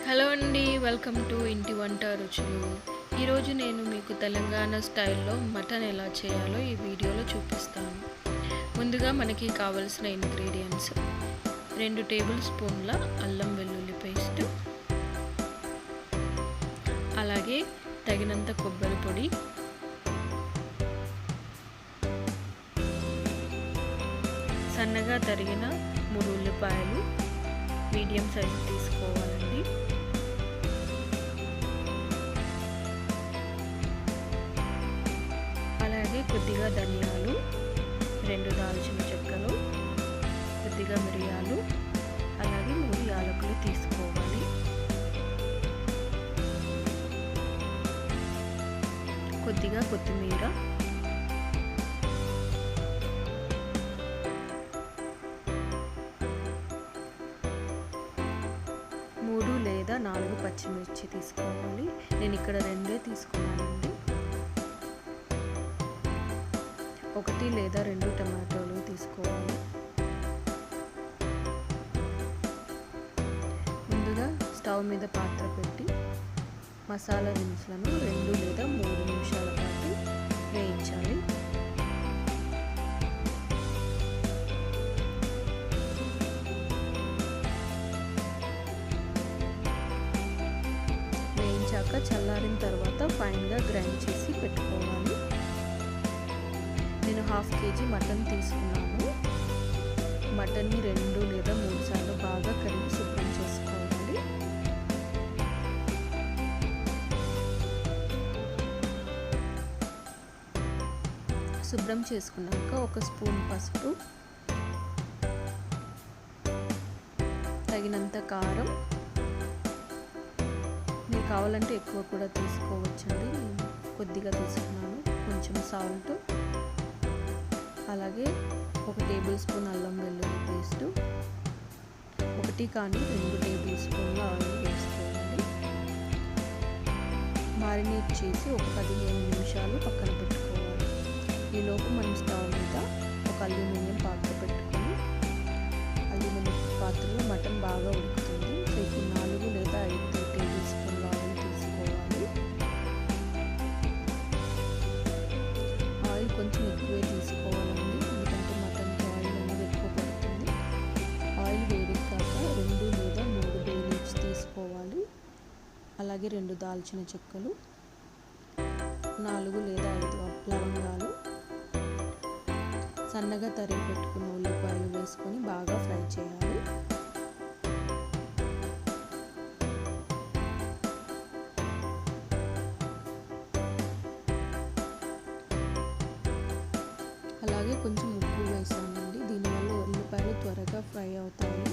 Hello అండి, welcome to ఇంటి వంట రుచులు. ఈరోజు నేను మీకు తెలంగాణ స్టైల్లో మటన్ ఎలా చేయాలో ఈ వీడియోలో చూపిస్తాను. ముందుగా మనకి కావలసిన ఇంగ్రీడియంట్స్: 2 టేబుల్ స్పూన్ల అల్లం వెల్లుల్లి పేస్ట్, అలాగే తగినంత కొబ్బరి పొడి, సన్నగా తరిగిన 3 ఉల్లిపాయలు మీడియం సైజు తీసుకోవాలండి. అలాగే కొద్దిగా ధనియాలు, 2 దాల్చిన చెక్కలు, కొద్దిగా మిరియాలు, అలాగే 3 యాలకులు తీసుకోవాలి. కొద్దిగా కొత్తిమీర, లేదా 4 పచ్చిమిర్చి తీసుకోవాలి. నేను ఇక్కడ 2 తీసుకున్నానండి. 1 లేదా 2 టమాటోలు తీసుకోవాలి. ముందుగా స్టవ్ మీద పాత్ర పెట్టి మసాలా దినుసులను 2 లేదా 3 నిమిషాల పాటు వేయించాలి. చల్లారిన తర్వాత ఫైన్గా గ్రైండ్ చేసి పెట్టుకోవాలి. నేను 1/2 kg మటన్ తీసుకున్నాను. మటన్ని 2 లేదా 3 సార్లు బాగా కడిగి శుభ్రం చేసుకోవాలి. శుభ్రం చేసుకున్నాక 1 స్పూన్ పసుపు, తగినంత కారం, మీరు కావాలంటే ఎక్కువ కూడా తీసుకోవచ్చండి. నేను కొద్దిగా తీసుకున్నాను. కొంచెం సాల్ట్, అలాగే 1 టేబుల్ స్పూన్ అల్లం వెల్లుల్లి పేస్టు, 1 కానీ 2 టేబుల్ స్పూన్ల ఆయిల్ వేసుకోవాలి. మారినేట్ చేసి 15 నిమిషాలు పక్కన పెట్టుకోవాలి. ఈలోపు మనం స్టవ్ మీద ఒక అల్యూమినియం పాత్ర పెట్టుకొని, అల్యూమినియం పాత్రలో మటన్ బాగా ఉడుకుతుంది. సో ఇప్పుడు 4 లేదా 5 టేబుల్ స్పూన్ల ఆయిల్ తీసుకోవాలి. ఆయిల్ కొంచెం ఎక్కువే తీసుకోవాలండి, ఎందుకంటే మటన్కి ఆయిల్ అనేది ఎక్కువ పడుతుంది. ఆయిల్ వేడెక్కాక 2 లేదా 3 బే లీవ్స్ తీసుకోవాలి. అలాగే 2 దాల్చిన చెక్కలు, 4 లేదా 5 లవంగాలు, సన్నగా తరిగి పెట్టుకున్న ఉల్లిపాయలు వేసుకొని బాగా ఫ్రై చేయాలి. అలాగే కొంచెం ఉప్పు వేసానండి, దీనివల్ల ఉల్లిపాయలు త్వరగా ఫ్రై అవుతాయి.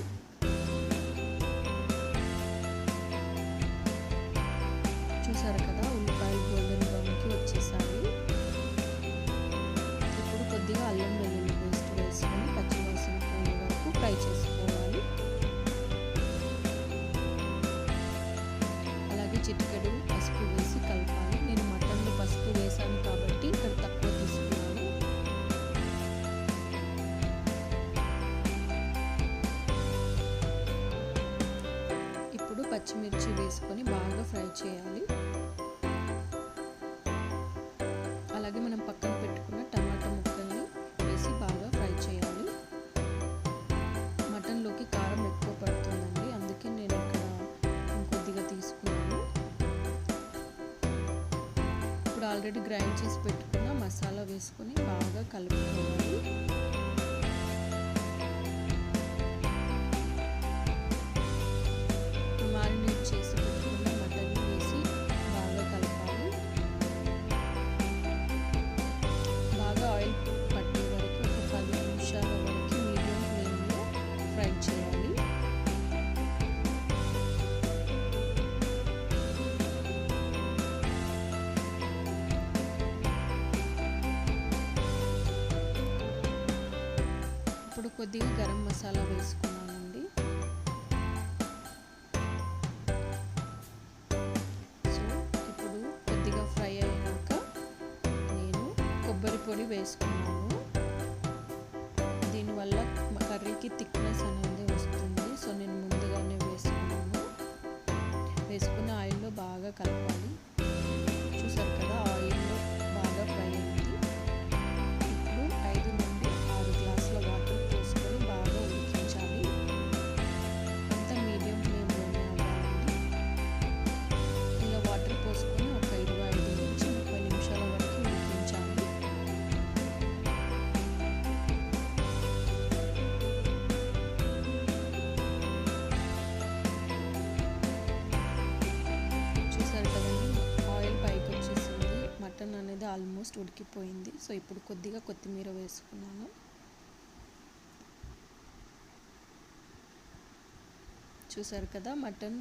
చూసారు కదా, ఉల్లిపాయలు గోల్డెన్ బ్రౌన్కి వచ్చేసాయి. ఇప్పుడు కొద్దిగా అల్లం వెల్లుల్లి పేస్ట్ వేసుకొని పచ్చివాసన పోయే వరకు ఫ్రై చేసుకోవాలి. అలాగే చిటికెడు పసుపు వేసి కలపాలి. నేను మటన్లో పసుపు వేసాను కాబట్టి ఇక్కడ తక్కువ తీసుకున్నాను. ఇప్పుడు పచ్చిమిర్చి వేసుకొని బాగా ఫ్రై చేయాలి. అలాగే మనం పక్కన పెట్టుకున్న టమాటా ముక్కల్ని వేసి బాగా ఫ్రై చేయాలి. మటన్లోకి కారం ఎక్కువ పడుతుందండి, అందుకే నేను ఇక్కడ కొద్దిగా తీసుకున్నాను. ఇప్పుడు ఆల్రెడీ గ్రైండ్ చేసి పెట్టుకున్న మసాలా వేసుకొని బాగా కలుపుకోవాలి. మారినేట్ చేసి పెట్టుకున్న మటన్ వేసి బాగా కలపాలి. బాగా ఆయిల్ పట్టే వరకు ఒక 10 నిమిషాల వరకు మీడియం ఫ్లేమ్లో ఫ్రై చేయాలి. ఇప్పుడు కొద్దిగా గరం మసాలా వేసుకున్నానండి. సో ఇప్పుడు కొద్దిగా ఫ్రై అయ్యాక నేను కొబ్బరి పొడి వేసుకున్నాను. దీనివల్ల కర్రీకి థిక్నెస్ అనేది వస్తుంది. సో నేను ముందుగానే వేసుకున్నాను. వేసుకున్న ఆయిల్లో బాగా కలపాలి. చూసారు కదా, ఆయిల్లో బాగా ఫ్రై అయింది. ఇప్పుడు 5 నుండి 6 గ్లాసుల వాటర్ పోసుకొని బాగా ఉడికించాలి. అంతా మీడియం ఫ్లేమ్లోనే అవ్వాలండి. ఇలా వాటర్ పోసుకొని ఒక 25 నుంచి 30 నిమిషాల వరకు ఉడికించాలి. చూసారు కదండి, ఆయిల్ పైకి వచ్చేసింది. మటన్ అనేది ఆల్మోస్ట్ ఉడికిపోయింది. సో ఇప్పుడు కొద్దిగా కొత్తిమీర వేసుకున్నాను. చూసారు కదా, మటన్